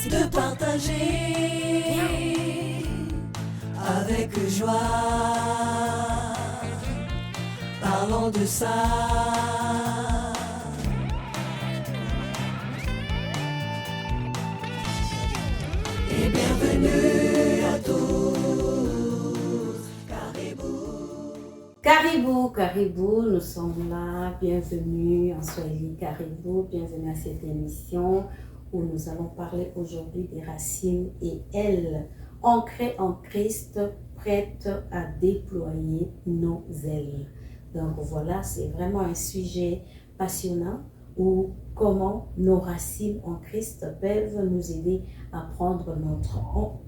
de partager avec joie. Parlons de ça. Et bienvenue à tous. Caribou, Caribou, nous sommes là. Bienvenue en Swahili Caribou. Bienvenue à cette émission où nous allons parler aujourd'hui des racines et elles, ancrées en Christ, prêtes à déployer nos ailes. Donc voilà, c'est vraiment un sujet passionnant où comment nos racines en Christ peuvent nous aider à prendre notre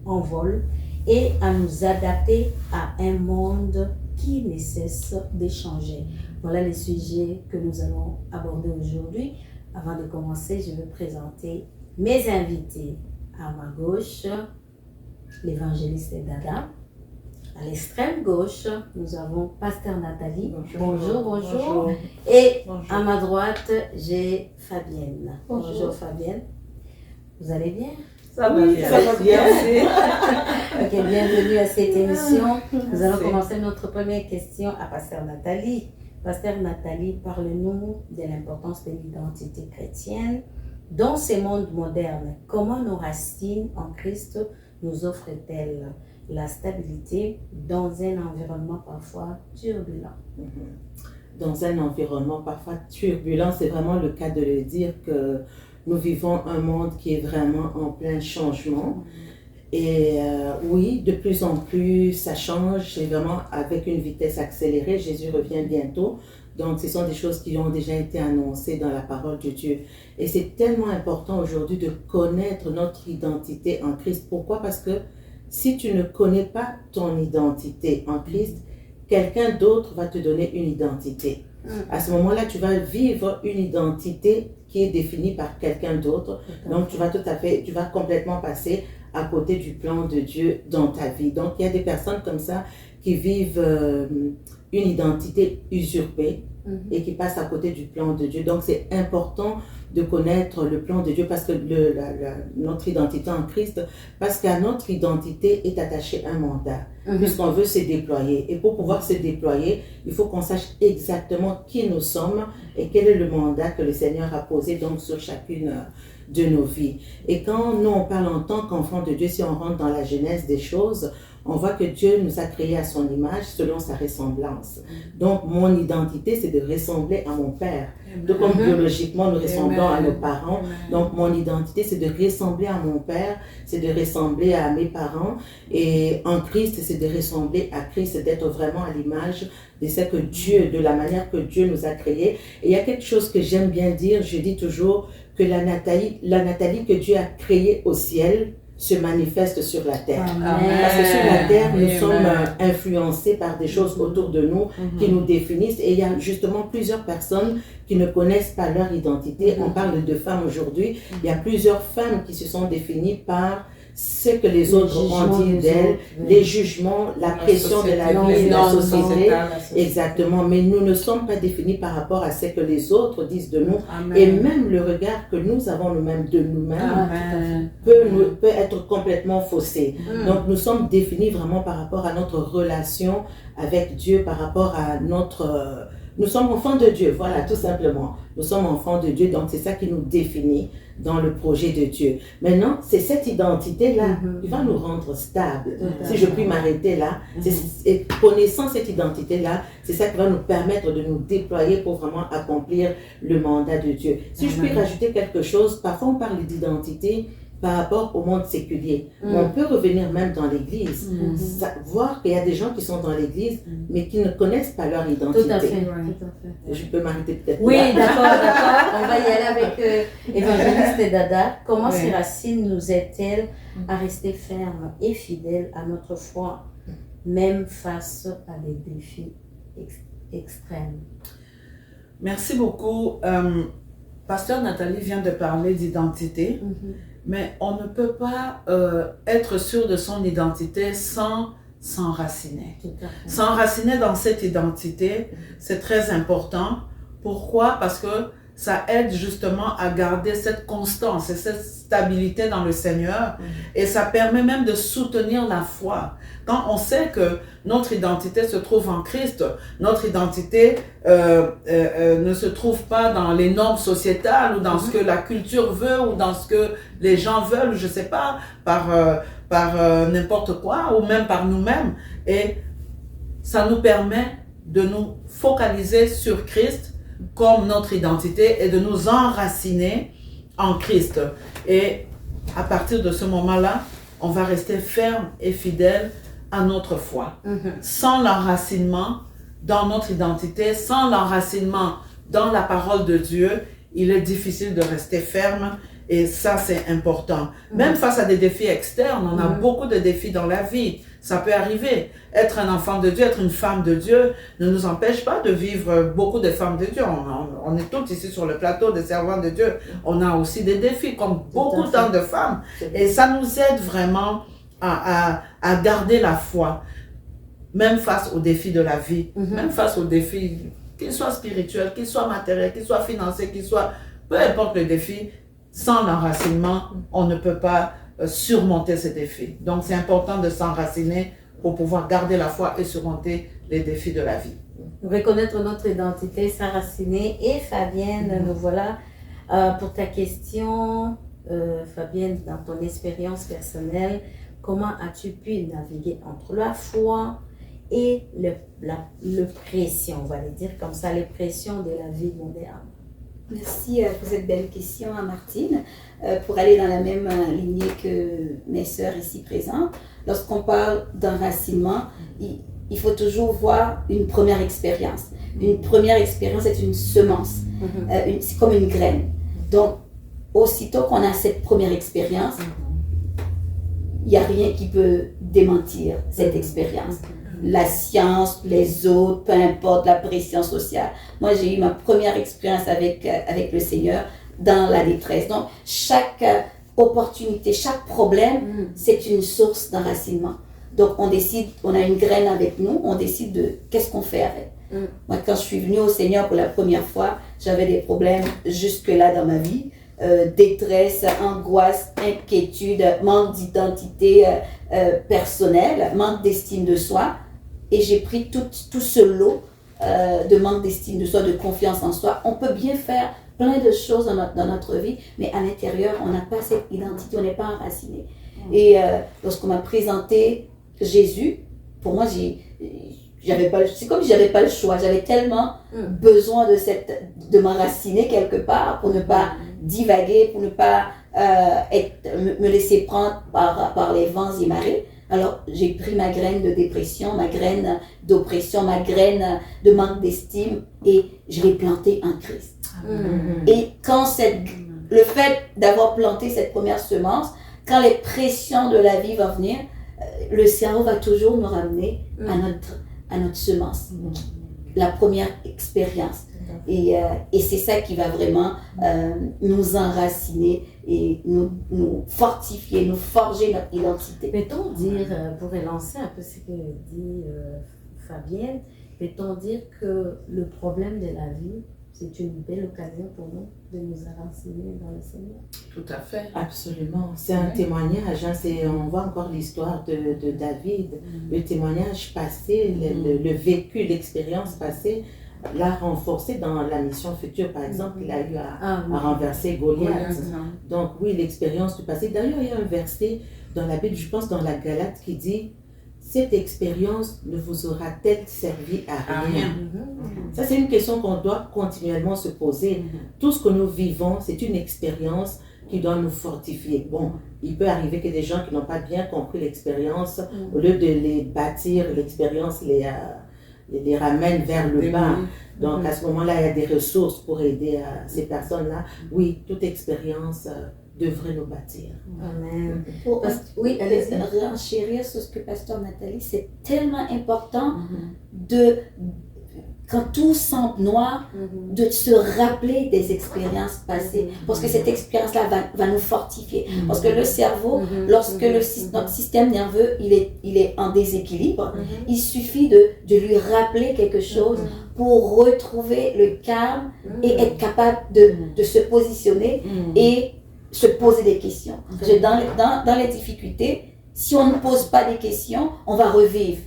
envol et à nous adapter à un monde qui ne cesse d'échanger. Voilà les sujets que nous allons aborder aujourd'hui. Avant de commencer, je vais présenter mes invités. À ma gauche, l'évangéliste Dada. À l'extrême gauche, nous avons Pasteur Nathalie. Bonjour. Et bonjour. À ma droite, j'ai Fabienne. Bonjour Fabienne. Vous allez bien? Ça va bien. Ok, bienvenue à cette émission. Nous allons commencer notre première question à Pasteur Nathalie. Pasteur Nathalie, parle-nous de l'importance de l'identité chrétienne dans ces mondes modernes. Comment nos racines en Christ nous offrent-elles la stabilité dans un environnement parfois turbulent? Dans un environnement parfois turbulent, c'est vraiment le cas de le dire que nous vivons un monde qui est vraiment en plein changement. Et oui, de plus en plus, ça change, c'est vraiment avec une vitesse accélérée. Jésus revient bientôt. Donc, ce sont des choses qui ont déjà été annoncées dans la parole de Dieu. Et c'est tellement important aujourd'hui de connaître notre identité en Christ. Pourquoi? Parce que si tu ne connais pas ton identité en Christ, quelqu'un d'autre va te donner une identité. À ce moment-là, tu vas vivre une identité qui est définie par quelqu'un d'autre. Donc, tu vas complètement passer à côté du plan de Dieu dans ta vie. Donc, il y a des personnes comme ça qui vivent une identité usurpée et qui passent à côté du plan de Dieu. Donc, c'est important de connaître le plan de Dieu parce que notre identité en Christ, parce qu'à notre identité est attaché un mandat, puisqu'on veut se déployer. Et pour pouvoir se déployer, il faut qu'on sache exactement qui nous sommes et quel est le mandat que le Seigneur a posé donc sur chacune de nos vies. Et quand nous on parle en tant qu'enfants de Dieu, si on rentre dans la genèse des choses, on voit que Dieu nous a créés à son image selon sa ressemblance. Donc mon identité, c'est de ressembler à mon Père. Donc comme biologiquement nous ressemblons à nos parents, donc mon identité, c'est de ressembler à mon Père, c'est de ressembler à mes parents. Et en Christ, c'est de ressembler à Christ, d'être vraiment à l'image de ce que Dieu, de la manière que Dieu nous a créés. Et il y a quelque chose que j'aime bien dire, je dis toujours que la Nathalie que Dieu a créée au ciel se manifeste sur la terre. Amen. Parce que sur la terre, nous sommes influencés par des choses autour de nous qui nous définissent. Et il y a justement plusieurs personnes qui ne connaissent pas leur identité. On parle de femmes aujourd'hui. Il y a plusieurs femmes qui se sont définies par ce que les autres ont dit d'elles, les jugements, la pression de la vie, de la société. Exactement. Mais nous ne sommes pas définis par rapport à ce que les autres disent de nous. Amen. Et même le regard que nous avons nous-mêmes de nous-mêmes peut être complètement faussé. Donc nous sommes définis vraiment par rapport à notre relation avec Dieu, par rapport à notre... Nous sommes enfants de Dieu, voilà, tout simplement. Nous sommes enfants de Dieu, donc c'est ça qui nous définit dans le projet de Dieu. Maintenant, c'est cette identité-là qui va nous rendre stables. Si je puis m'arrêter là, et connaissant cette identité-là, c'est ça qui va nous permettre de nous déployer pour vraiment accomplir le mandat de Dieu. Si je puis rajouter quelque chose, parfois on parle d'identité par rapport au monde séculier. On peut revenir même dans l'église, voir qu'il y a des gens qui sont dans l'église, mais qui ne connaissent pas leur identité. Tout à fait. Je peux m'arrêter peut-être oui, là. d'accord. On va y aller avec évangéliste Dada. Comment ces racines nous aident-elles à rester fermes et fidèles à notre foi, même face à des défis extrêmes? Merci beaucoup. Pasteur Nathalie vient de parler d'identité. Mais on ne peut pas être sûr de son identité sans s'enraciner. S'enraciner dans cette identité, c'est très important. Pourquoi? Parce que ça aide justement à garder cette constance et cette stabilité dans le Seigneur. Et ça permet même de soutenir la foi. Quand on sait que notre identité se trouve en Christ, notre identité ne se trouve pas dans les normes sociétales ou dans ce que la culture veut ou dans ce que les gens veulent, je sais pas, par n'importe quoi ou même par nous-mêmes. Et ça nous permet de nous focaliser sur Christ comme notre identité et de nous enraciner en Christ. Et à partir de ce moment-là, on va rester ferme et fidèle à notre foi. Sans l'enracinement dans notre identité, sans l'enracinement dans la parole de Dieu, il est difficile de rester ferme. Et ça, c'est important. Même face à des défis externes, on a beaucoup de défis dans la vie. Ça peut arriver. Être un enfant de Dieu, être une femme de Dieu ne nous empêche pas de vivre beaucoup de femmes de Dieu. On est toutes ici sur le plateau des servantes de Dieu. On a aussi des défis, comme beaucoup tant de femmes. Et ça nous aide vraiment à garder la foi, même face aux défis de la vie, même face aux défis, qu'ils soient spirituels, qu'ils soient matériels, qu'ils soient financiers, qu'ils soient... Peu importe le défi, sans l'enracinement, on ne peut pas surmonter ces défis. Donc, c'est important de s'enraciner pour pouvoir garder la foi et surmonter les défis de la vie. Reconnaître notre identité, s'enraciner. Et Fabienne, nous voilà pour ta question. Fabienne, dans ton expérience personnelle, comment as-tu pu naviguer entre la foi et le pression, on va le dire comme ça, les pressions de la vie moderne? Merci pour cette belle question à Martine. Pour aller dans la même lignée que mes sœurs ici présentes, lorsqu'on parle d'enracinement, il faut toujours voir une première expérience. Une première expérience est une semence, c'est comme une graine. Donc, aussitôt qu'on a cette première expérience, il n'y a rien qui peut démentir cette expérience. La science, les autres, peu importe, la pression sociale. Moi, j'ai eu ma première expérience avec le Seigneur dans la détresse. Donc, chaque opportunité, chaque problème, c'est une source d'enracinement. Donc, on décide, on a une graine avec nous, on décide de qu'est-ce qu'on fait avec. Moi, quand je suis venue au Seigneur pour la première fois, j'avais des problèmes jusque-là dans ma vie. Détresse, angoisse, inquiétude, manque d'identité personnelle, manque d'estime de soi. Et j'ai pris tout ce lot de manque d'estime de soi, de confiance en soi. On peut bien faire plein de choses dans notre vie, mais à l'intérieur, on n'a pas cette identité, on n'est pas enraciné. Et lorsqu'on m'a présenté Jésus, pour moi, c'est comme si j'avais pas le choix. J'avais tellement besoin de m'enraciner quelque part pour ne pas divaguer, pour ne pas me laisser prendre par les vents et marées. Alors, j'ai pris ma graine de dépression, ma graine d'oppression, ma graine de manque d'estime et je l'ai plantée en Christ. Et quand le fait d'avoir planté cette première semence, quand les pressions de la vie vont venir, le cerveau va toujours nous ramener à notre semence, la première expérience. Et c'est ça qui va vraiment nous enraciner et nous fortifier, nous forger notre identité. Peut-on dire, pour relancer un peu ce que dit Fabienne, peut-on dire que le problème de la vie, c'est une belle occasion pour nous de nous enraciner dans le Seigneur? Tout à fait. Absolument. C'est un témoignage. On voit encore l'histoire de David. Le témoignage passé, le vécu, l'expérience passée l'a renforcé dans la mission future. Par exemple, il a eu à renverser Goliath. Donc oui, l'expérience du passé. D'ailleurs, il y a un verset dans la Bible, je pense dans la Galate, qui dit « Cette expérience ne vous aura-t-elle servi à rien ?» Ça, c'est une question qu'on doit continuellement se poser. Tout ce que nous vivons, c'est une expérience qui doit nous fortifier. Bon, il peut arriver que des gens qui n'ont pas bien compris l'expérience, au lieu de les bâtir, l'expérience les ramène vers le bas. Donc, à ce moment-là, il y a des ressources pour aider ces personnes-là. Oui, toute expérience devrait nous bâtir. Amen. Oui, renchérir sur ce que Pasteur Nathalie, c'est tellement important de quand tout semble noir, de se rappeler des expériences passées. Parce que cette expérience-là va nous fortifier. Parce que le cerveau, lorsque notre système nerveux, il est en déséquilibre, il suffit de lui rappeler quelque chose pour retrouver le calme et être capable de se positionner et se poser des questions. Parce que dans les difficultés, si on ne pose pas des questions, on va revivre.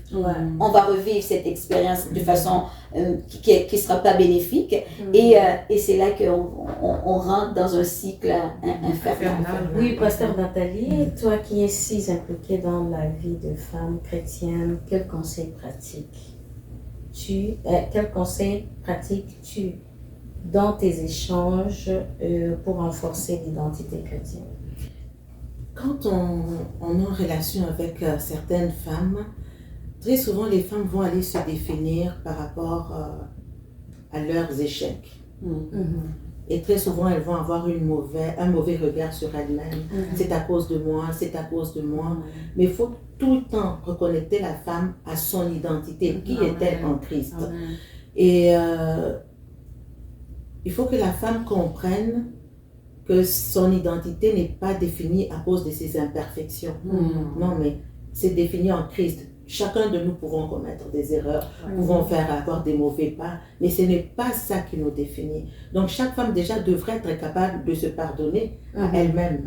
On va revivre cette expérience de façon qui ne sera pas bénéfique. Et c'est là qu'on rentre dans un cycle infernal. Oui, Pasteur Nathalie, toi qui es si impliquée dans la vie de femme chrétienne, quels conseils pratiques-tu dans tes échanges pour renforcer l'identité chrétienne? Quand on est en relation avec certaines femmes, très souvent les femmes vont aller se définir par rapport à leurs échecs. Et très souvent elles vont avoir un mauvais regard sur elles-mêmes. C'est à cause de moi, c'est à cause de moi. Mais il faut tout le temps reconnecter la femme à son identité. Qui est-elle en Christ? Et il faut que la femme comprenne que son identité n'est pas définie à cause de ses imperfections. Non, mais c'est défini en Christ. Chacun de nous pouvons commettre des erreurs, pouvons avoir des mauvais pas, mais ce n'est pas ça qui nous définit. Donc chaque femme déjà devrait être capable de se pardonner à elle-même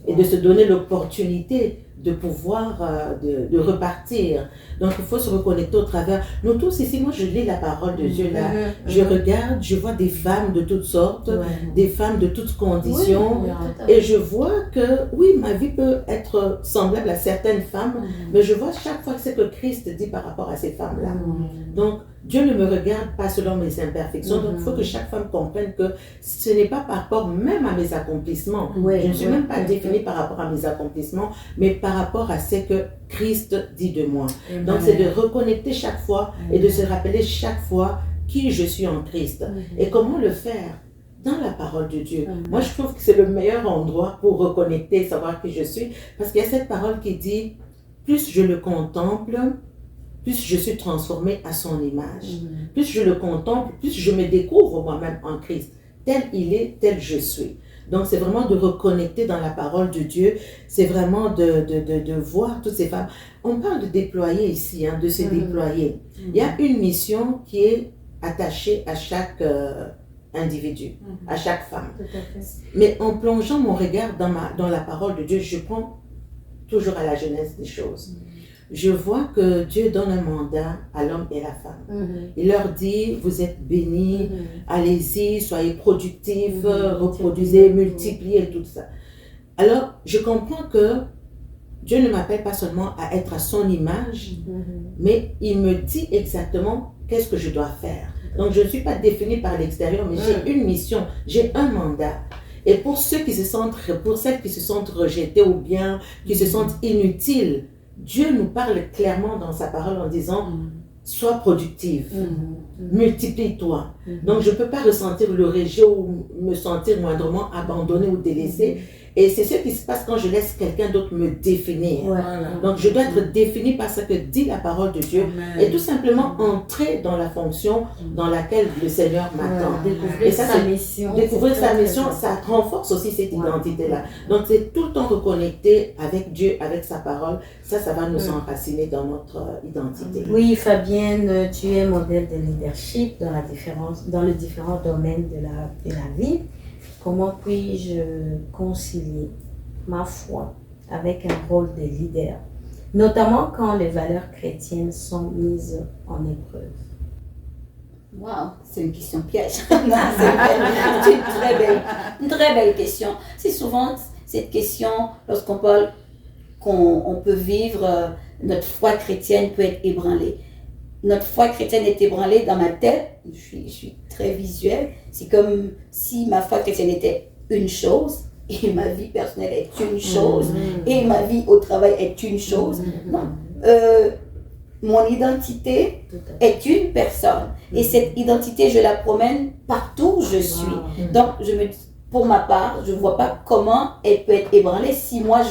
et de se donner l'opportunité de pouvoir de repartir. Donc il faut se reconnecter au travers. Nous tous ici, moi je lis la parole de Dieu là, je regarde, je vois des femmes de toutes sortes, des femmes de toutes conditions, et je vois que oui, ma vie peut être semblable à certaines femmes, mais je vois chaque fois que c'est que Christ dit par rapport à ces femmes-là. Donc Dieu ne me regarde pas selon mes imperfections, donc il faut que chaque femme comprenne que ce n'est pas par rapport même à mes accomplissements. Je ne suis même pas définie par rapport à mes accomplissements, mais par rapport à ce que Christ dit de moi. Donc c'est de reconnecter chaque fois et de se rappeler chaque fois qui je suis en Christ. Et comment le faire? Dans la parole de Dieu. Moi je trouve que c'est le meilleur endroit pour reconnecter, savoir qui je suis, parce qu'il y a cette parole qui dit, plus je le contemple, plus je suis transformée à son image. Plus je le contemple, plus je me découvre moi-même en Christ. Tel il est, tel je suis. Donc c'est vraiment de reconnecter dans la parole de Dieu. C'est vraiment de voir toutes ces femmes. On parle de déployer ici, de se déployer. Il y a une mission qui est attachée à chaque individu, à chaque femme. Mais en plongeant mon regard dans la parole de Dieu, je prends toujours à la jeunesse des choses. Je vois que Dieu donne un mandat à l'homme et à la femme. Il leur dit, vous êtes bénis, allez-y, soyez productifs, reproduisez, multipliez, tout ça. Alors, je comprends que Dieu ne m'appelle pas seulement à être à son image, mais il me dit exactement qu'est-ce que je dois faire. Donc, je ne suis pas définie par l'extérieur, mais j'ai une mission, j'ai un mandat. Et pour celles qui se sentent rejetées ou bien qui se sentent inutiles, Dieu nous parle clairement dans sa parole en disant sois productive, multiplie-toi. Donc je ne peux pas ressentir le rejet ou me sentir moindrement abandonnée ou délaissée. Et c'est ce qui se passe quand je laisse quelqu'un d'autre me définir. Donc je dois être définie par ce que dit la parole de Dieu et tout simplement entrer dans la fonction dans laquelle le Seigneur m'attend. Découvrir sa mission. Découvrir sa mission, ça renforce aussi cette identité-là. Donc c'est tout le temps reconnecté avec Dieu, avec sa parole. Ça va nous enraciner dans notre identité. Oui, Fabienne, tu es modèle de leadership dans les différents domaines de la vie. Comment puis-je concilier ma foi avec un rôle de leader, notamment quand les valeurs chrétiennes sont mises en épreuve? Wow, c'est une question piège. C'est une très belle question. C'est souvent cette question, lorsqu'on parle qu'on peut vivre, notre foi chrétienne peut être ébranlée. Notre foi chrétienne est ébranlée dans ma tête. Je suis très visuelle. C'est comme si ma foi chrétienne était une chose et ma vie personnelle est une chose et ma vie au travail est une chose. Non. Mon identité est une personne et cette identité, je la promène partout où je suis. Donc, pour ma part, je ne vois pas comment elle peut être ébranlée si moi,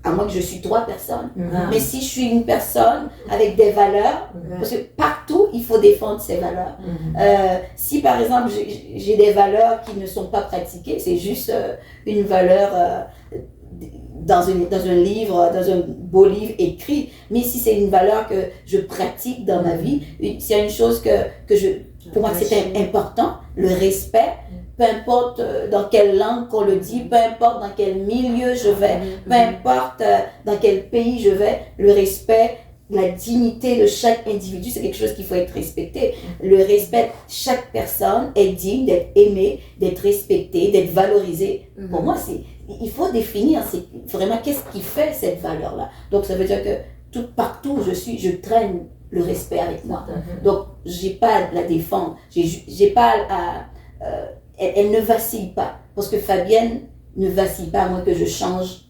à moins que je suis 3 personnes. Mhm. Mais si je suis une personne avec des valeurs, parce que partout, il faut défendre ces valeurs. Mhm. Si par exemple, j'ai des valeurs qui ne sont pas pratiquées, c'est juste une valeur dans un livre, dans un beau livre écrit, mais si c'est une valeur que je pratique dans ma vie, s'il y a une chose pour moi c'est important, le respect, peu importe dans quelle langue qu'on le dit, peu importe dans quel milieu je vais, peu importe dans quel pays je vais, le respect, la dignité de chaque individu, c'est quelque chose qu'il faut être respecté. Le respect, chaque personne est digne d'être aimée, d'être respectée, d'être valorisée. Pour moi, il faut définir vraiment qu'est-ce qui fait cette valeur-là. Donc, ça veut dire que partout où je suis, je traîne le respect avec moi. Donc, j'ai pas à la défendre. J'ai pas à... elle ne vacille pas. Parce que Fabienne ne vacille pas à moins que je change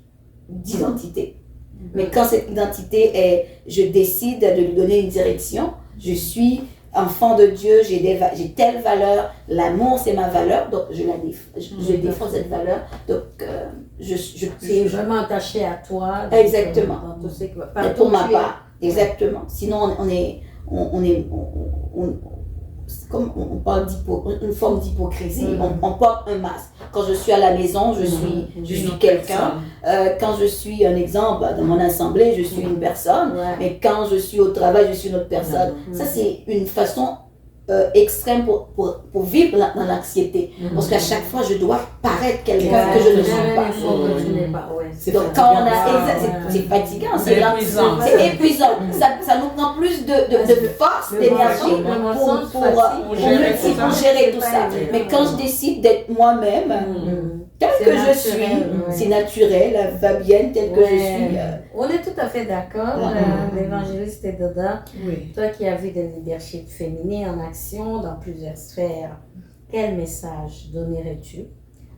d'identité. Mais quand cette identité je décide de lui donner une direction, je suis enfant de Dieu, j'ai telle valeur, l'amour c'est ma valeur, donc je défends cette valeur, donc C'est vraiment attaché à toi. Donc, exactement. dans tout ce que- Et pour ma part, exactement. Sinon comme on parle une forme d'hypocrisie, on porte un masque. Quand je suis à la maison, je suis quelqu'un. Quand je suis un exemple, dans mon assemblée, je suis une personne. Ouais. Mais quand je suis au travail, je suis une autre personne. Ça, c'est une façon extrême pour vivre dans l'anxiété. Parce qu'à chaque fois, je dois paraître quelqu'un que je ne suis pas. Que tu n'es pas, ouais. C'est Donc quand on a fatigant. c'est fatigant, C'est épuisant. c'est épuisant. Ça nous prend plus de force, d'énergie pour gérer tout ça. Mais quand je décide d'être moi-même, tel C'est que je naturel, suis, ouais. c'est naturel, elle va bien tel que je suis. On est tout à fait d'accord, l'évangéliste Doda. Oui. Toi qui as vu des leaderships féminins en action dans plusieurs sphères, quel message donnerais-tu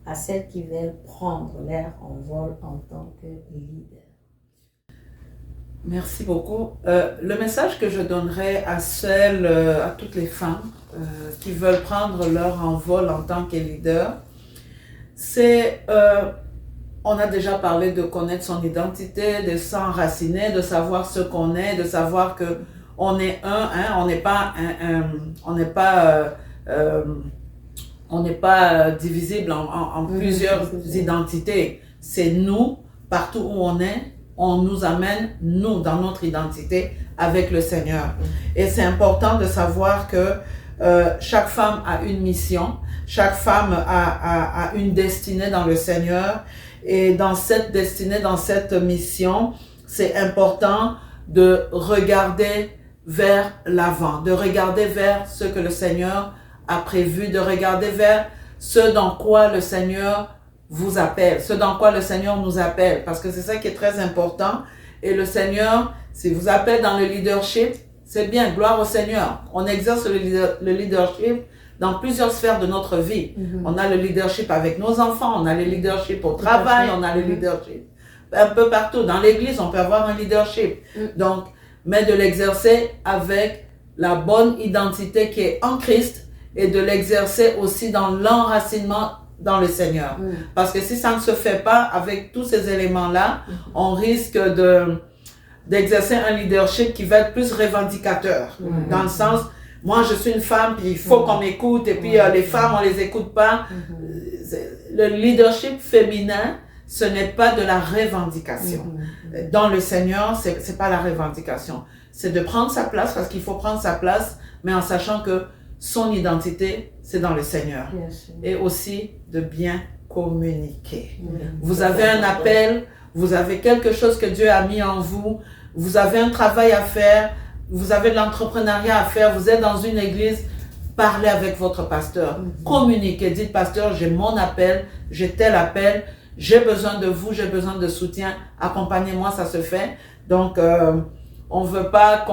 à celles qui veulent prendre leur envol en tant que leader? Merci beaucoup. Le message que je donnerais à toutes les femmes qui veulent prendre leur envol en tant que leader, c'est, on a déjà parlé de connaître son identité, de s'enraciner, de savoir ce qu'on est, de savoir que on est on n'est pas on n'est pas divisible en plusieurs identités. C'est nous, partout où on nous amène, nous, dans notre identité, avec le Seigneur. Et c'est important de savoir que chaque femme a une mission, chaque femme a une destinée dans le Seigneur. Et dans cette destinée, dans cette mission, c'est important de regarder vers l'avant, de regarder vers ce que le Seigneur a prévu, de regarder vers ce dans quoi le Seigneur vous appelle, ce dans quoi le Seigneur nous appelle, parce que c'est ça qui est très important. Et le Seigneur, s'il vous appelle dans le leadership, c'est bien, gloire au Seigneur. On exerce le leadership dans plusieurs sphères de notre vie. On a le leadership avec nos enfants, on a le leadership au travail, on a le leadership un peu partout. Dans l'église, on peut avoir un leadership. Donc, mais de l'exercer avec la bonne identité qui est en Christ et de l'exercer aussi dans l'enracinement dans le Seigneur. Parce que si ça ne se fait pas avec tous ces éléments-là, on risque d'exercer un leadership qui va être plus revendicateur. Dans le sens, moi je suis une femme, puis il faut qu'on m'écoute, et puis les femmes, on les écoute pas. Le leadership féminin, ce n'est pas de la revendication. Dans le Seigneur, c'est pas la revendication. C'est de prendre sa place, parce qu'il faut prendre sa place, mais en sachant que son identité, c'est dans le Seigneur. Et aussi de bien communiquer. Vous avez un appel, vous avez quelque chose que Dieu a mis en vous, vous avez un travail à faire, vous avez de l'entrepreneuriat à faire, vous êtes dans une église, parlez avec votre pasteur. Communiquez, dites pasteur, j'ai mon appel, j'ai tel appel, j'ai besoin de vous, j'ai besoin de soutien, accompagnez-moi, ça se fait. Donc, on ne veut pas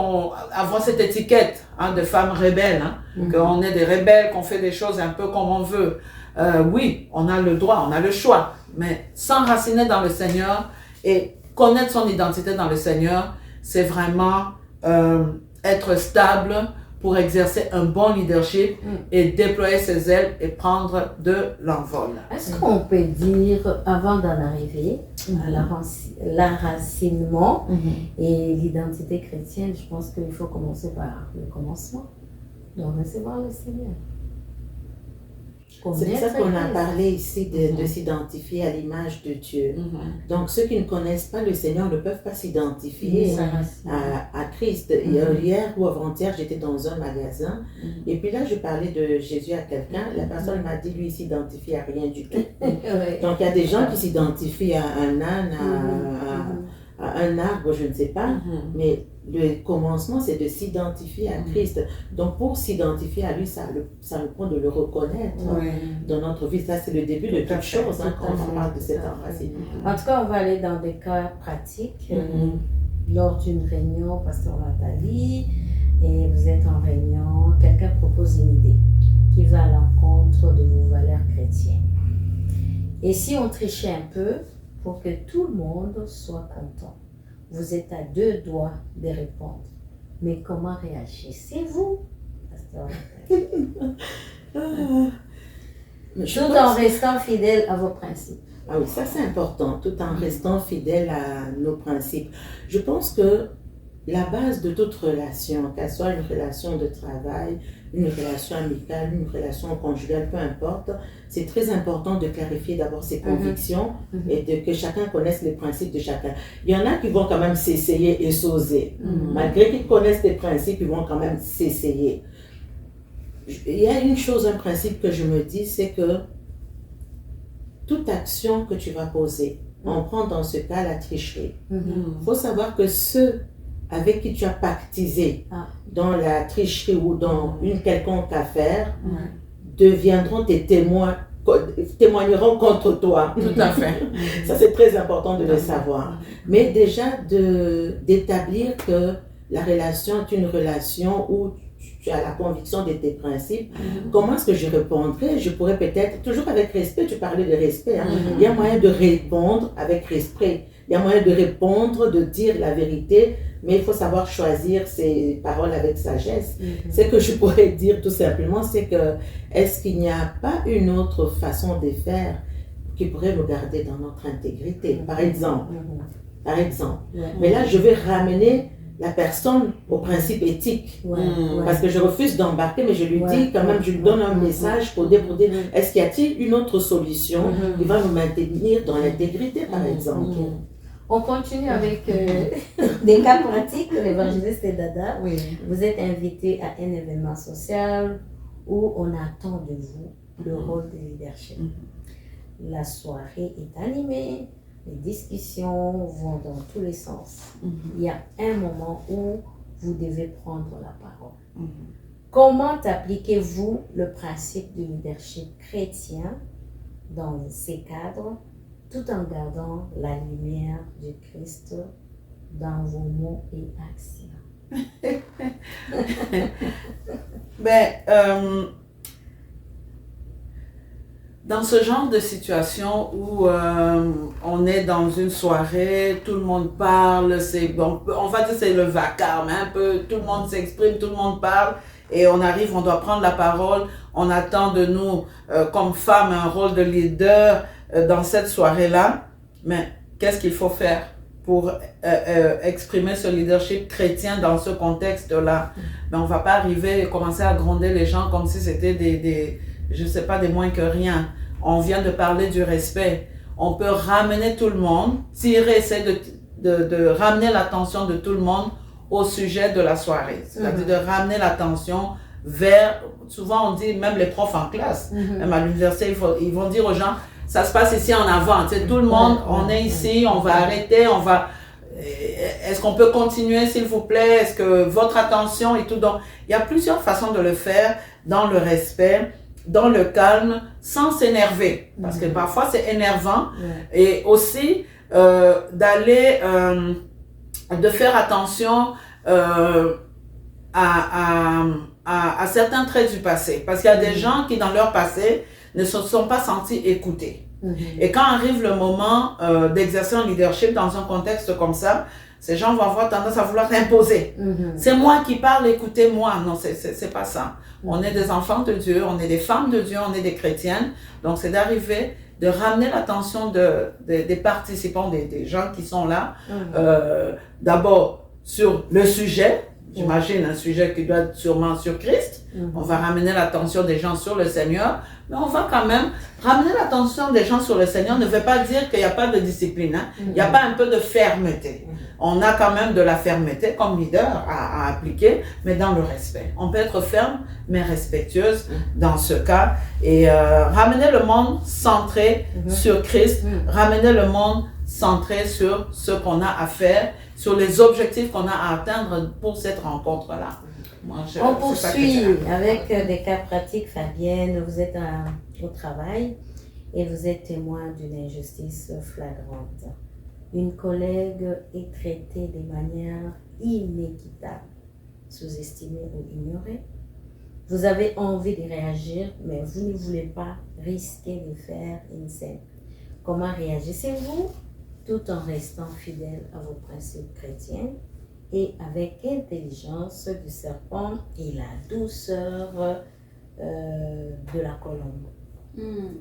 avoir cette étiquette de femmes rebelles, qu'on est des rebelles, qu'on fait des choses un peu comme on veut. Oui, on a le droit, on a le choix, mais s'enraciner dans le Seigneur et connaître son identité dans le Seigneur, c'est vraiment être stable pour exercer un bon leadership et déployer ses ailes et prendre de l'envol. Est-ce qu'on peut dire, avant d'en arriver à l'enracinement et l'identité chrétienne, je pense qu'il faut commencer par le commencement, donc recevoir le Seigneur. C'est pour ça qu'on a parlé ici de s'identifier à l'image de Dieu. Donc, ceux qui ne connaissent pas le Seigneur ne peuvent pas s'identifier à Christ. Hier ou avant-hier, j'étais dans un magasin et puis là, je parlais de Jésus à quelqu'un. La personne m'a dit, lui, il s'identifie à rien du tout. Donc, il y a des gens qui s'identifient à un âne, à un arbre, je ne sais pas, mais le commencement, c'est de s'identifier à Christ. Donc, pour s'identifier à lui, ça nous prend de le reconnaître dans notre vie. Ça, c'est le début de toute chose quand on parle de cet enracinement. En tout cas, on va aller dans des cas pratiques. Lors d'une réunion, Pasteur Nathalie, et vous êtes en réunion, quelqu'un propose une idée qui va à l'encontre de vos valeurs chrétiennes. Et si on trichait un peu pour que tout le monde soit content, vous êtes à 2 doigts de répondre. Mais comment réagissez-vous, Pasteur Nathalie? Tout en restant fidèle à vos principes. Ah oui, ça c'est important, tout en restant fidèle à nos principes. Je pense que la base de toute relation, qu'elle soit une relation de travail, une relation amicale, une relation conjugale, peu importe, c'est très important de clarifier d'abord ses convictions et que chacun connaisse les principes de chacun. Il y en a qui vont quand même s'essayer et s'oser. Malgré qu'ils connaissent les principes, ils vont quand même s'essayer. Il y a une chose, un principe que je me dis, c'est que toute action que tu vas poser, on prend dans ce cas la tricherie. Il faut savoir que ceux avec qui tu as pactisé dans la tricherie ou dans une quelconque affaire deviendront tes témoins, témoigneront contre toi. Tout à fait. Ça, c'est très important de le savoir. Mais déjà, d'établir que la relation est une relation où tu as la conviction de tes principes. Comment est-ce que je répondrais? Je pourrais peut-être, toujours avec respect, tu parlais de respect, il y a moyen de répondre avec respect. Il y a moyen de répondre, de dire la vérité, mais il faut savoir choisir ses paroles avec sagesse. Ce que je pourrais dire tout simplement, c'est que est-ce qu'il n'y a pas une autre façon de faire qui pourrait nous garder dans notre intégrité? Par exemple. Mais là, je vais ramener la personne au principe éthique. Parce que je refuse d'embarquer, mais je lui dis quand même, je lui donne un message pour dire est-ce qu'il y a-t-il une autre solution qui va nous maintenir dans l'intégrité, par exemple? On continue avec des cas pratiques. L'évangéliste Dada, vous êtes invité à un événement social où on attend de vous le rôle de leadership. La soirée est animée, les discussions vont dans tous les sens. Il y a un moment où vous devez prendre la parole. Comment appliquez-vous le principe du leadership chrétien dans ces cadres, tout en gardant la lumière du Christ dans vos mots et actions? Dans ce genre de situation où on est dans une soirée, tout le monde parle, on va dire c'est le vacarme, un peu, tout le monde s'exprime, tout le monde parle, et on arrive, on doit prendre la parole, on attend de nous, comme femmes, un rôle de leader dans cette soirée-là. Mais qu'est-ce qu'il faut faire pour exprimer ce leadership chrétien dans ce contexte-là? On ne va pas arriver et commencer à gronder les gens comme si c'était je sais pas, des moins que rien. On vient de parler du respect. On peut ramener tout le monde, tirer, essayer de ramener l'attention de tout le monde au sujet de la soirée. C'est-à-dire de ramener l'attention vers, souvent on dit, même les profs en classe, même à l'université, ils vont dire aux gens, ça se passe ici en avant. Tu sais, tout le monde, on est ici, on va arrêter, est-ce qu'on peut continuer s'il vous plaît? Est-ce que votre attention et tout? Donc, il y a plusieurs façons de le faire dans le respect, dans le calme, sans s'énerver. Parce que parfois c'est énervant. Et aussi d'aller, de faire attention à certains traits du passé. Parce qu'il y a des gens qui dans leur passé, ne se sont pas sentis écoutés. Mhm. Et quand arrive le moment d'exercer un leadership dans un contexte comme ça, ces gens vont avoir tendance à vouloir imposer. Mhm. C'est moi qui parle, écoutez-moi. Non, c'est pas ça. On est des enfants de Dieu, on est des femmes de Dieu, on est des chrétiennes. Donc, c'est d'arriver, de ramener l'attention des participants, des gens qui sont là, d'abord sur le sujet. J'imagine un sujet qui doit être sûrement sur Christ. On va ramener l'attention des gens sur le Seigneur. Mais on va quand même ramener l'attention des gens sur le Seigneur ne veut pas dire qu'il n'y a pas de discipline. Hein? Il n'y a pas un peu de fermeté. On a quand même de la fermeté comme leader à appliquer, mais dans le respect. On peut être ferme, mais respectueuse dans ce cas. Et ramener le monde centré sur Christ, ramener le monde centré sur ce qu'on a à faire, sur les objectifs qu'on a à atteindre pour cette rencontre-là. On poursuit avec des cas pratiques. Fabienne, vous êtes au travail et vous êtes témoin d'une injustice flagrante. Une collègue est traitée de manière inéquitable, sous-estimée ou ignorée. Vous avez envie de réagir, mais vous ne voulez pas risquer de faire une scène. Comment réagissez-vous tout en restant fidèle à vos principes chrétiens et avec intelligence du serpent et la douceur de la colombe?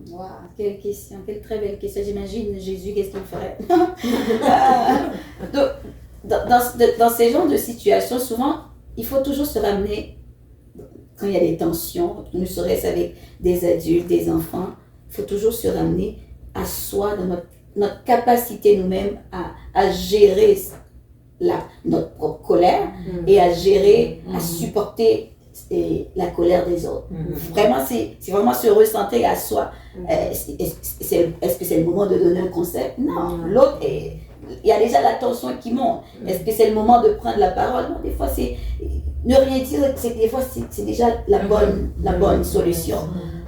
Wow, quelle question, quelle très belle question. J'imagine Jésus, qu'est-ce qu'il ferait? Dans ces genres de situations, souvent, il faut toujours se ramener, quand il y a des tensions, ne serait-ce avec des adultes, des enfants, il faut toujours se ramener à soi, dans notre capacité nous-mêmes à gérer notre propre colère et à gérer, à supporter la colère des autres. Vraiment, c'est vraiment se recentrer à soi. Est-ce que c'est le moment de donner un conseil? Non. L'autre, il y a déjà la tension qui monte. Est-ce que c'est le moment de prendre la parole? Non, des fois, c'est ne rien dire, des fois, c'est déjà la bonne solution.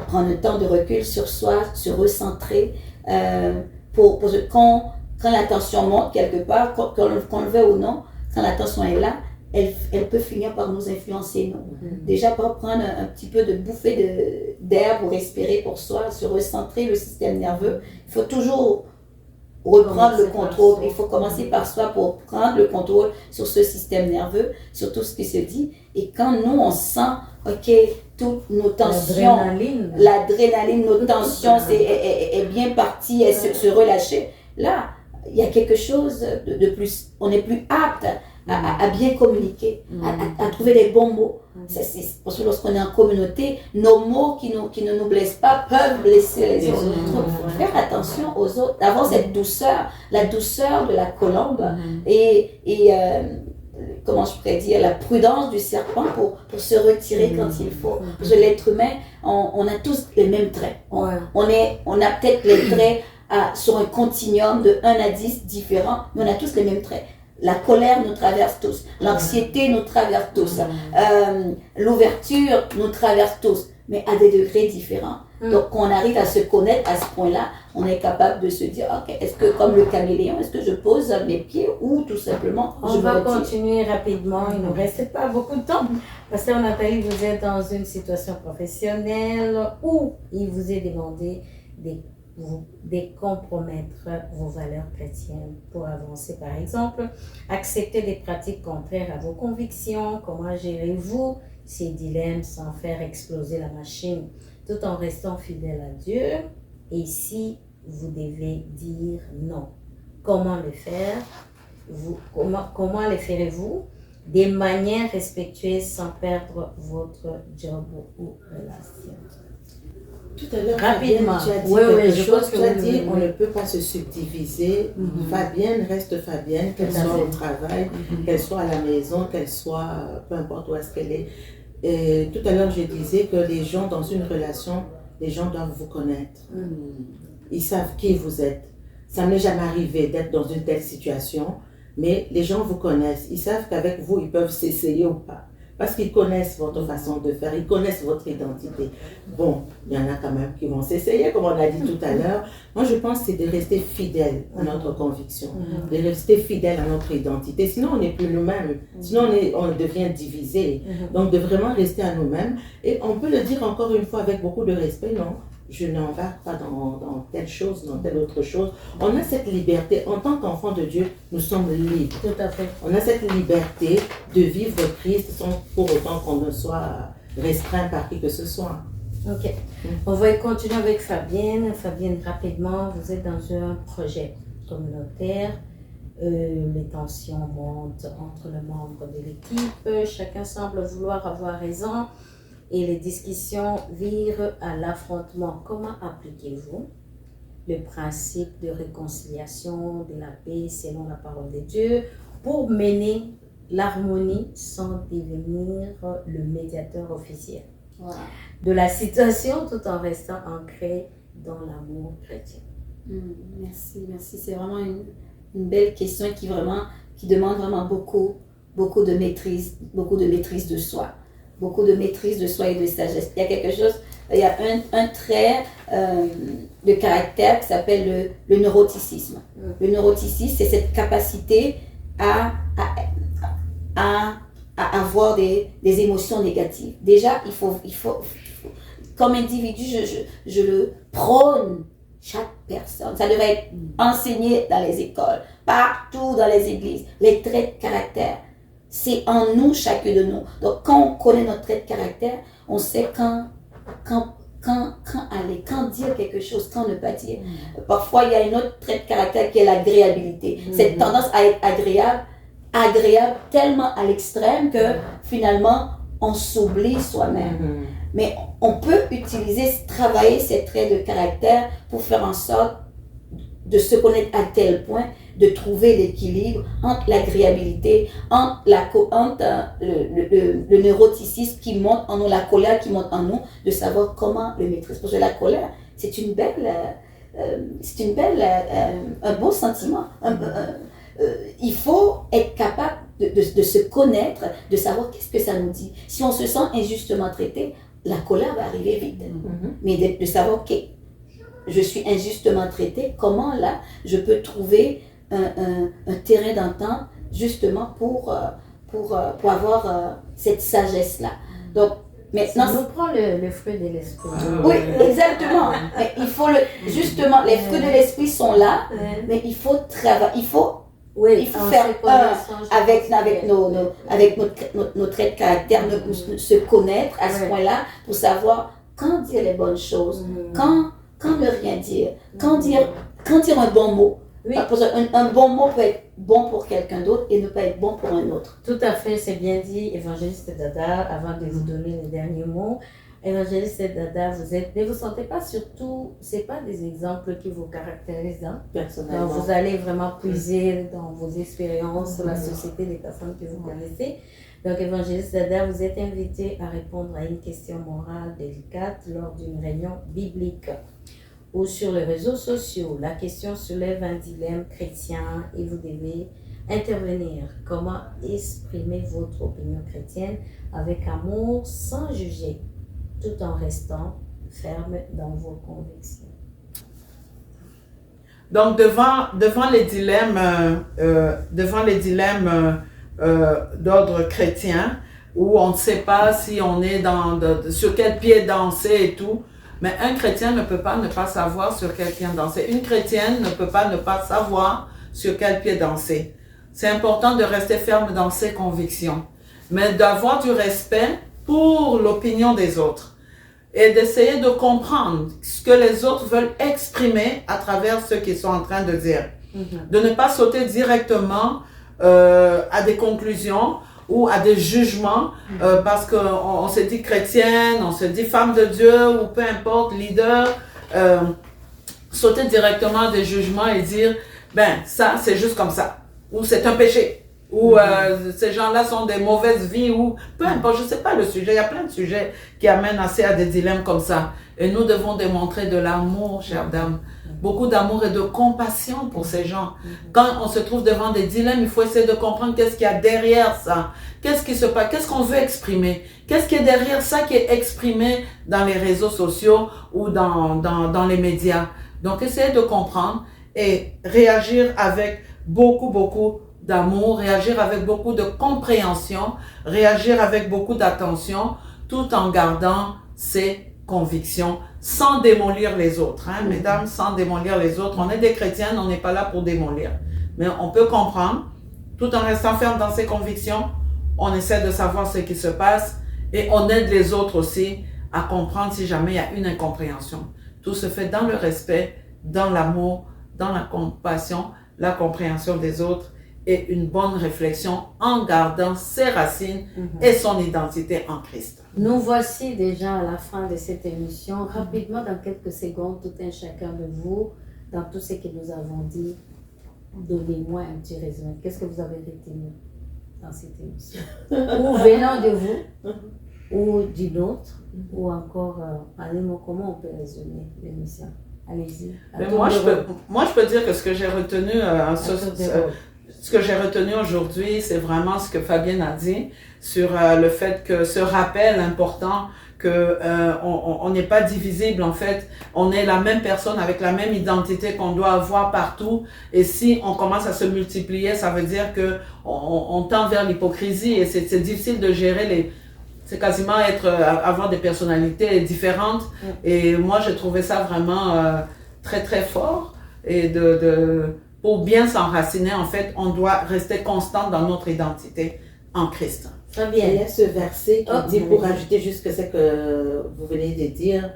Prendre le temps de recul sur soi, se recentrer. Quand la tension monte quelque part, qu'on le veuille ou non, quand la tension est là, elle peut finir par nous influencer. Déjà, pour prendre un petit peu de bouffée d'air pour respirer pour soi, se recentrer le système nerveux. Il faut toujours reprendre le contrôle. Il faut commencer par soi pour prendre le contrôle sur ce système nerveux, sur tout ce qui se dit. Et quand nous, on sent, OK, toutes nos tensions, l'adrénaline, nos tensions est bien partie, elle se relâcher. Là, il y a quelque chose de plus, on est plus apte à bien communiquer, à trouver les bons mots. C'est parce que lorsqu'on est en communauté, nos mots qui ne nous blessent pas peuvent blesser les autres. Donc, il faut faire attention aux autres, avoir cette douceur, la douceur de la colombe et comment je pourrais dire, la prudence du serpent pour se retirer quand il faut. Parce que l'être humain, on a tous les mêmes traits. On a peut-être les traits sur un continuum de 1 à 10 différents, mais on a tous les mêmes traits. La colère nous traverse tous, l'anxiété nous traverse tous, l'ouverture nous traverse tous, mais à des degrés différents. Donc, quand on arrive à se connaître à ce point-là, on est capable de se dire, ok, est-ce que comme le caméléon, est-ce que je pose mes pieds ou tout simplement je vais continuer rapidement, il ne nous reste pas beaucoup de temps. Pasteur Nathalie, vous êtes dans une situation professionnelle où il vous est demandé de compromettre vos valeurs chrétiennes pour avancer. Par exemple, accepter des pratiques contraires à vos convictions. Comment gérez-vous ces dilemmes sans faire exploser la machine tout en restant fidèle à Dieu? Et si vous devez dire non, comment le faire? Comment le ferez-vous de manière respectueuse sans perdre votre job ou relation? Tout à l'heure, rapidement, tu as dit quelque chose, tu as dit on ne peut pas se subdiviser. Fabienne reste Fabienne, qu'elle soit au travail, qu'elle soit à la maison, qu'elle soit, peu importe où est-ce qu'elle est. Et tout à l'heure, je disais que les gens dans une relation, les gens doivent vous connaître. Ils savent qui vous êtes. Ça m'est jamais arrivé d'être dans une telle situation, mais les gens vous connaissent. Ils savent qu'avec vous, ils peuvent s'essayer ou pas. Parce qu'ils connaissent votre façon de faire, ils connaissent votre identité. Bon, il y en a quand même qui vont s'essayer, comme on a dit tout à l'heure. Moi, je pense que c'est de rester fidèle à notre conviction, de rester fidèle à notre identité. Sinon, on n'est plus nous-mêmes. Sinon, on devient divisé. Donc, de vraiment rester à nous-mêmes. Et on peut le dire encore une fois avec beaucoup de respect, non? je n'embarque pas dans telle chose, dans telle autre chose. On a cette liberté. En tant qu'enfant de Dieu, nous sommes libres. Tout à fait. On a cette liberté de vivre Christ sans pour autant qu'on ne soit restreint par qui que ce soit. Ok. On va continuer avec Fabienne. Fabienne, rapidement, vous êtes dans un projet communautaire. Les tensions montent entre les membres de l'équipe. Chacun semble vouloir avoir raison. Et les discussions virent à l'affrontement. Comment appliquez-vous le principe de réconciliation, de la paix selon la parole de Dieu pour mener l'harmonie sans devenir le médiateur officiel de la situation tout en restant ancré dans l'amour chrétien? Merci. C'est vraiment une belle question qui demande vraiment beaucoup de maîtrise de soi. Beaucoup de maîtrise de soi et de sagesse. Il y a un trait de caractère qui s'appelle le neuroticisme. Le neuroticisme, c'est cette capacité à avoir des émotions négatives. Déjà, il faut comme individu, je le prône chaque personne. Ça devrait être enseigné dans les écoles, partout dans les églises. Les traits de caractère, c'est en nous, chacun de nous. Donc, quand on connaît notre trait de caractère, on sait quand aller, quand dire quelque chose, quand ne pas dire. Parfois, il y a une autre trait de caractère qui est l'agréabilité. Cette tendance à être agréable tellement à l'extrême que finalement, on s'oublie soi-même. Mais on peut travailler ces traits de caractère pour faire en sorte de se connaître à tel point, de trouver l'équilibre entre l'agréabilité, entre le neuroticisme qui monte en nous, la colère qui monte en nous, de savoir comment le maîtriser. Parce que la colère, c'est un beau sentiment. Il faut être capable de se connaître, de savoir qu'est-ce que ça nous dit. Si on se sent injustement traité, la colère va arriver vite. Mais de savoir, ok, je suis injustement traité, comment là, je peux trouver un terrain d'entente justement pour avoir cette sagesse-là. Donc, maintenant, Ça nous prend le fruit de l'esprit. oui, exactement. Mais il faut justement, les fruits de l'esprit sont là, mais il faut travailler, il faut faire avec nos traits de caractère, se connaître à ce point-là pour savoir quand dire les bonnes choses, quand ne rien dire, quand dire un bon mot. Oui. Parce qu'un bon mot peut être bon pour quelqu'un d'autre et ne pas être bon pour un autre. Tout à fait, c'est bien dit, évangéliste Dada. Avant de vous donner les derniers mots, évangéliste Dada, ne vous sentez pas surtout, c'est pas des exemples qui vous caractérisent, hein? Personnellement. Donc, vous allez vraiment puiser dans vos expériences, la société des personnes que vous connaissez. Donc, évangéliste Dada, vous êtes invité à répondre à une question morale délicate lors d'une réunion biblique ou sur les réseaux sociaux. La question soulève un dilemme chrétien et vous devez intervenir. Comment exprimer votre opinion chrétienne avec amour, sans juger, tout en restant ferme dans vos convictions? Donc, devant les dilemmes d'ordre chrétien, où on ne sait pas si on est sur quel pied danser et tout, mais un chrétien ne peut pas ne pas savoir sur quel pied danser. Une chrétienne ne peut pas ne pas savoir sur quel pied danser. C'est important de rester ferme dans ses convictions, mais d'avoir du respect pour l'opinion des autres et d'essayer de comprendre ce que les autres veulent exprimer à travers ce qu'ils sont en train de dire. De ne pas sauter directement à des conclusions ou à des jugements parce qu'on se dit chrétienne, on se dit femme de Dieu ou peu importe, leader, sauter directement à des jugements et dire ben ça c'est juste comme ça, ou c'est un péché, ou ces gens-là sont des mauvaises vies, ou peu importe, je ne sais pas le sujet, il y a plein de sujets qui amènent assez à des dilemmes comme ça. Et nous devons démontrer de l'amour, chère dame. Beaucoup d'amour et de compassion pour ces gens. Quand on se trouve devant des dilemmes, il faut essayer de comprendre qu'est-ce qu'il y a derrière ça. Qu'est-ce qui se passe? Qu'est-ce qu'on veut exprimer? Qu'est-ce qui est derrière ça qui est exprimé dans les réseaux sociaux ou dans les médias? Donc, essayez de comprendre et réagir avec beaucoup d'amour, réagir avec beaucoup de compréhension, réagir avec beaucoup d'attention, tout en gardant ses convictions sans démolir les autres. Hein, mesdames, sans démolir les autres. On est des chrétiennes, on n'est pas là pour démolir. Mais on peut comprendre, tout en restant ferme dans ses convictions, on essaie de savoir ce qui se passe et on aide les autres aussi à comprendre si jamais il y a une incompréhension. Tout se fait dans le respect, dans l'amour, dans la compassion, la compréhension des autres et une bonne réflexion en gardant ses racines et son identité en Christ. Nous voici déjà à la fin de cette émission. Rapidement, dans quelques secondes, tout un chacun de vous, dans tout ce que nous avons dit, donnez-moi un petit résumé. Qu'est-ce que vous avez retenu dans cette émission? Ou venant de vous, ou d'une autre, ou encore, allez-moi, comment on peut résumer l'émission? Allez-y. Mais moi, je peux dire que ce que j'ai retenu, ce que j'ai retenu aujourd'hui, c'est vraiment ce que Fabienne a dit sur le fait que ce rappel important que on n'est pas divisible en fait, on est la même personne avec la même identité qu'on doit avoir partout et si on commence à se multiplier, ça veut dire que on tend vers l'hypocrisie et c'est difficile de gérer c'est quasiment avoir des personnalités différentes et moi j'ai trouvé ça vraiment très très fort et pour bien s'enraciner en fait, on doit rester constant dans notre identité en Christ. Très bien. Il y a ce verset qui dit, pour ajouter juste ce que vous venez de dire,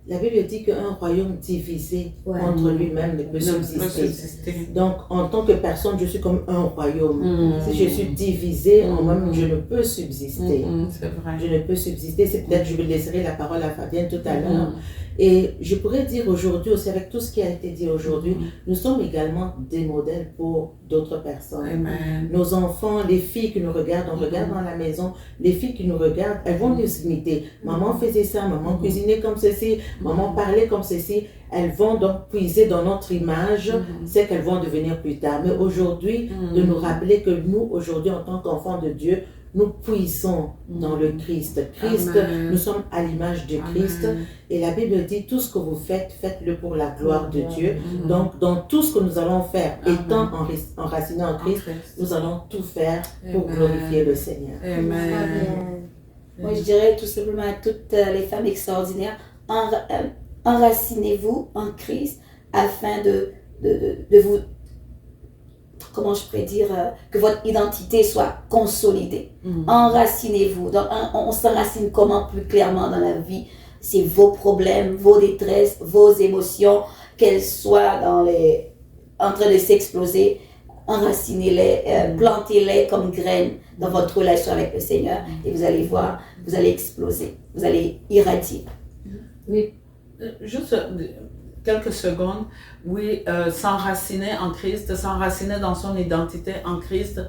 la Bible dit qu'un royaume divisé contre lui-même ne peut subsister. Donc, en tant que personne, je suis comme un royaume. Si je suis divisé en moi-même, je ne peux subsister. C'est vrai. Je ne peux subsister. C'est peut-être, je laisserai la parole à Fabienne tout à l'heure. Et je pourrais dire aujourd'hui aussi, avec tout ce qui a été dit aujourd'hui, nous sommes également des modèles pour d'autres personnes. Amen. Nos enfants, les filles qui nous regardent, on regarde dans la maison, les filles qui nous regardent, elles vont nous imiter. Maman faisait ça, maman cuisinait comme ceci, maman parlait comme ceci. Elles vont donc puiser dans notre image ce qu'elles vont devenir plus tard. Mais aujourd'hui, de nous rappeler que nous, aujourd'hui, en tant qu'enfants de Dieu, nous puissons dans le Christ. Christ, nous sommes à l'image de Christ. Et la Bible dit, tout ce que vous faites, faites-le pour la gloire de Dieu. Donc, dans tout ce que nous allons faire, étant enracinés en Christ, nous allons tout faire pour glorifier le Seigneur. Amen. Moi, je dirais tout simplement à toutes les femmes extraordinaires, enracinez-vous en Christ afin de vous, comment je pourrais dire, que votre identité soit consolidée. Enracinez-vous. Donc, on s'enracine comment plus clairement dans la vie? C'est vos problèmes, vos détresses, vos émotions, qu'elles soient en train de s'exploser. Enracinez-les, plantez-les comme graines dans votre relation avec le Seigneur et vous allez voir, vous allez exploser, vous allez irradier. Oui. Juste quelques secondes. Oui, s'enraciner en Christ, s'enraciner dans son identité en Christ.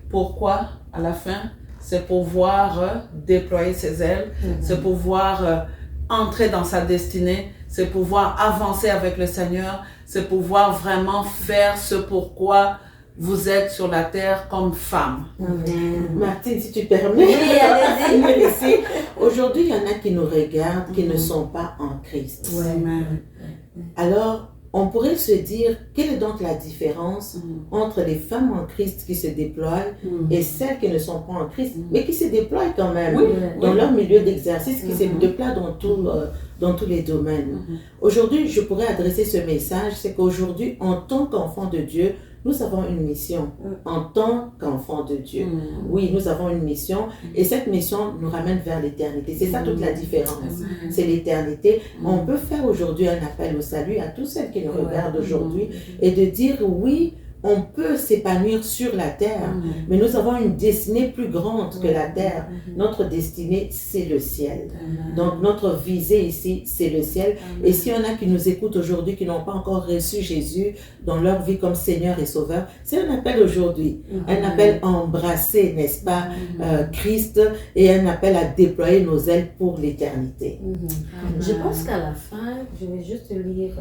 Pourquoi, à la fin? C'est pouvoir déployer ses ailes, c'est pouvoir entrer dans sa destinée, c'est pouvoir avancer avec le Seigneur, c'est pouvoir vraiment faire ce pourquoi vous êtes sur la terre comme femme. Martine, si tu permets, allez-y. Aujourd'hui, il y en a qui nous regardent, qui ne sont pas en Christ. Alors, on pourrait se dire, quelle est donc la différence entre les femmes en Christ qui se déploient et celles qui ne sont pas en Christ, mais qui se déploient quand même dans leur milieu d'exercice, qui se déploient dans tous les domaines. Aujourd'hui, je pourrais adresser ce message, c'est qu'aujourd'hui, en tant qu'enfant de Dieu, nous avons une mission en tant qu'enfants de Dieu. Oui, nous avons une mission et cette mission nous ramène vers l'éternité. C'est ça toute la différence. C'est l'éternité. On peut faire aujourd'hui un appel au salut à tous celles qui nous regardent aujourd'hui et de dire oui, on peut s'épanouir sur la terre, mais nous avons une destinée plus grande que la terre. Notre destinée, c'est le ciel. Donc, notre visée ici, c'est le ciel. Et s'il y en a qui nous écoutent aujourd'hui, qui n'ont pas encore reçu Jésus dans leur vie comme Seigneur et Sauveur, c'est un appel aujourd'hui. Un appel à embrasser, n'est-ce pas, Christ, et un appel à déployer nos ailes pour l'éternité. Je pense qu'à la fin, je vais juste lire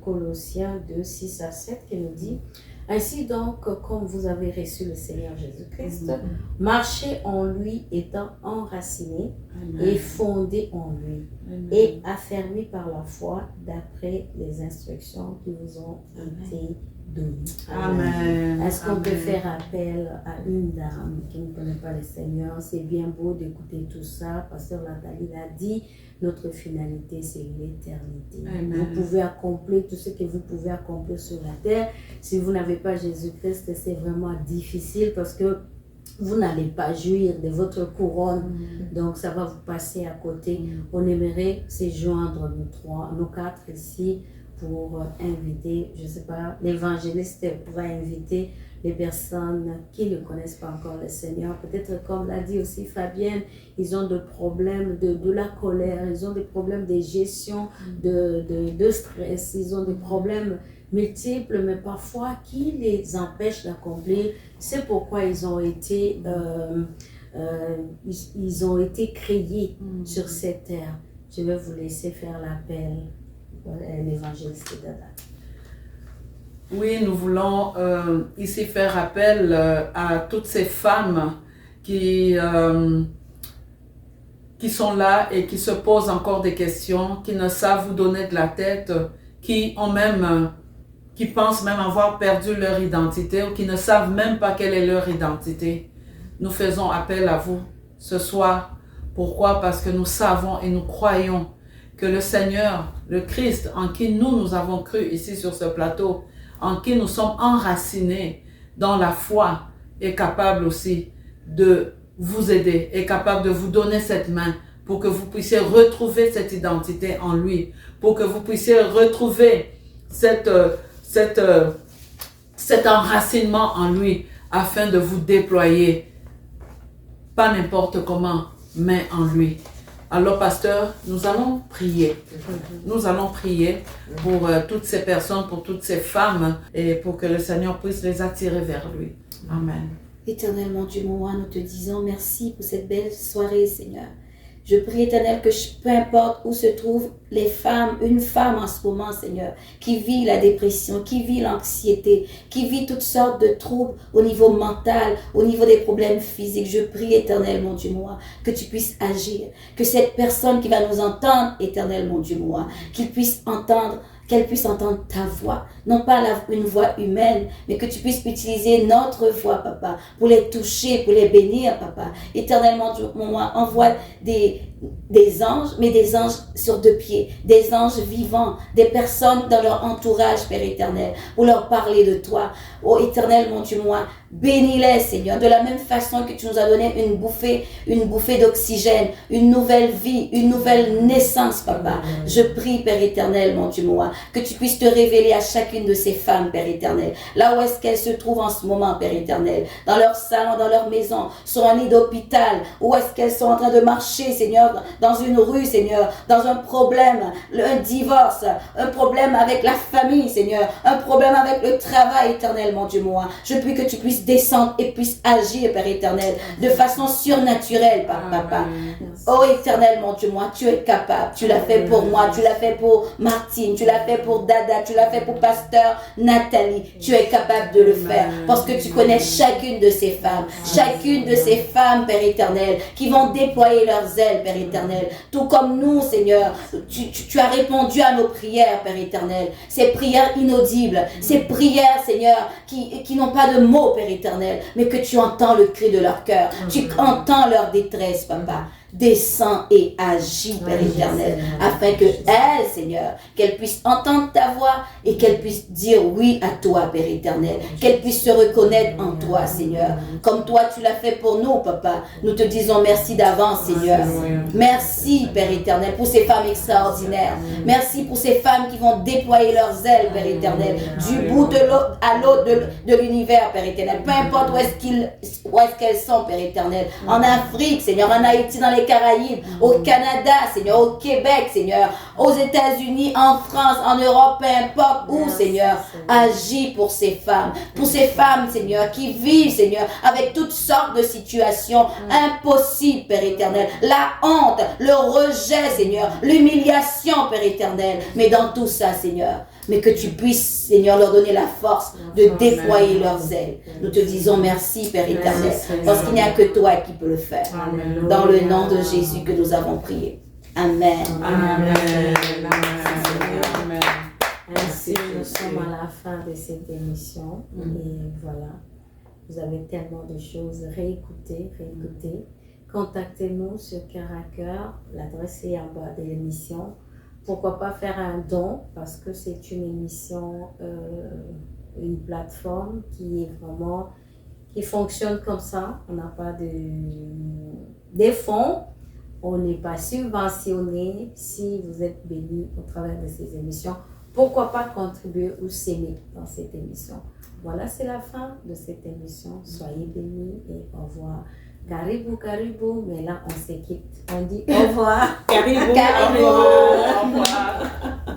Colossiens 2, 6 à 7 qui nous dit: ainsi donc, comme vous avez reçu le Seigneur Jésus-Christ, marchez en lui étant enracinés et fondés en lui et affermis par la foi d'après les instructions qui vous ont été données. Amen. Est-ce qu'on peut faire appel à une dame qui ne connaît pas le Seigneur? C'est bien beau d'écouter tout ça. Pasteur Nathalie l'a dit, Notre finalité, c'est l'éternité. Amen. Vous pouvez accomplir tout ce que vous pouvez accomplir sur la terre. Si vous n'avez pas Jésus-Christ, c'est vraiment difficile parce que vous n'allez pas jouir de votre couronne. Donc, ça va vous passer à côté. On aimerait se joindre, nous quatre ici, pour inviter, je ne sais pas, l'évangéliste va inviter les personnes qui ne connaissent pas encore le Seigneur. Peut-être, comme l'a dit aussi Fabienne, ils ont des problèmes de la colère, ils ont des problèmes de gestion, de stress, ils ont des problèmes multiples, mais parfois qui les empêchent d'accomplir. C'est pourquoi ils ont été créés sur cette terre. Je vais vous laisser faire l'appel. L'évangéliste Dada. Oui, nous voulons ici faire appel à toutes ces femmes qui sont là et qui se posent encore des questions, qui ne savent vous donner de la tête, qui pensent même avoir perdu leur identité ou qui ne savent même pas quelle est leur identité. Nous faisons appel à vous ce soir. Pourquoi? Parce que nous savons et nous croyons que le Seigneur, le Christ, en qui nous avons cru ici sur ce plateau, en qui nous sommes enracinés dans la foi, est capable aussi de vous aider, est capable de vous donner cette main pour que vous puissiez retrouver cette identité en lui, pour que vous puissiez retrouver cet enracinement en lui, afin de vous déployer, pas n'importe comment, mais en lui. Alors, pasteur, nous allons prier. Nous allons prier pour toutes ces personnes, pour toutes ces femmes, et pour que le Seigneur puisse les attirer vers lui. Amen. Éternellement, Dieu mon roi, nous te disons merci pour cette belle soirée, Seigneur. Je prie, Éternel, que peu importe où se trouvent les femmes, une femme en ce moment, Seigneur, qui vit la dépression, qui vit l'anxiété, qui vit toutes sortes de troubles au niveau mental, au niveau des problèmes physiques. Je prie, Éternel, mon Dieu, moi, que tu puisses agir, que cette personne qui va nous entendre, Éternel, mon Dieu, moi, qu'elle puisse entendre ta voix, non pas une voix humaine, mais que tu puisses utiliser notre voix, Papa, pour les toucher, pour les bénir, Papa. Éternellement, moi, envoie des anges, mais des anges sur deux pieds, des anges vivants, des personnes dans leur entourage, Père éternel, pour leur parler de toi. Oh éternel, mon Dieu, moi, bénis-les, Seigneur, de la même façon que tu nous as donné une bouffée d'oxygène, une nouvelle vie, une nouvelle naissance, Papa. Je prie, Père éternel, mon Dieu, moi, que tu puisses te révéler à chacune de ces femmes, Père éternel, là où est-ce qu'elles se trouvent en ce moment, Père éternel, dans leur salon, dans leur maison, sur un lit d'hôpital, où est-ce qu'elles sont en train de marcher, Seigneur, dans une rue, Seigneur, dans un problème, un divorce, un problème avec la famille, Seigneur, un problème avec le travail, éternel, mon Dieu, moi. Je prie que tu puisses descendre et puisses agir, Père éternel, de façon surnaturelle, Papa. Oh éternel, mon Dieu, moi, tu es capable. Tu l'as fait pour moi, tu l'as fait pour Martine, tu l'as fait pour Dada, tu l'as fait pour Pasteur Nathalie. Tu es capable de le faire parce que tu connais chacune de ces femmes, Père éternel, qui vont déployer leurs ailes, Père éternel. Tout comme nous, Seigneur, tu as répondu à nos prières, Père éternel. Ces prières inaudibles, ces prières, Seigneur, qui n'ont pas de mots, Père éternel, mais que tu entends le cri de leur cœur. Tu entends leur détresse, Papa. Descends et agis, Père éternel, afin que elle, Seigneur, qu'elle puisse entendre ta voix et qu'elle puisse dire oui à toi, Père éternel, qu'elle puisse se reconnaître en toi, Seigneur, comme toi tu l'as fait pour nous, Papa. Nous te disons merci d'avance, Seigneur. Merci, Père éternel, pour ces femmes extraordinaires. Merci pour ces femmes qui vont déployer leurs ailes, Père éternel, du bout de l'autre à l'autre de l'univers, Père éternel, peu importe où est-ce qu'elles sont, Père éternel, en Afrique, Seigneur, en Haïti, dans les Caraïbes, au Canada, Seigneur, au Québec, Seigneur, aux États-Unis, en France, en Europe, peu importe où, Seigneur, agis pour ces femmes, Seigneur, qui vivent, Seigneur, avec toutes sortes de situations impossibles, Père éternel, la honte, le rejet, Seigneur, l'humiliation, Père éternel, mais dans tout ça, Seigneur, mais que tu puisses, Seigneur, leur donner la force de déployer leurs ailes. Nous te disons merci, Père éternel, parce qu'il n'y a que toi qui peux le faire. Dans le nom de Jésus que nous avons prié. Amen. Amen. Ainsi, nous sommes à la fin de cette émission. Et voilà, vous avez tellement de choses. Réécoutez. contactez-nous sur Cœur à Cœur. L'adresse est en bas de l'émission. Pourquoi pas faire un don parce que c'est une émission, une plateforme qui fonctionne comme ça. On n'a pas des fonds. On n'est pas subventionné. Si vous êtes béni au travers de ces émissions, pourquoi pas contribuer ou s'aimer dans cette émission. Voilà, c'est la fin de cette émission. Soyez bénis et au revoir. Caribou, caribou, mais là on se quitte. On dit au revoir. Caribou, Caribou. Au revoir.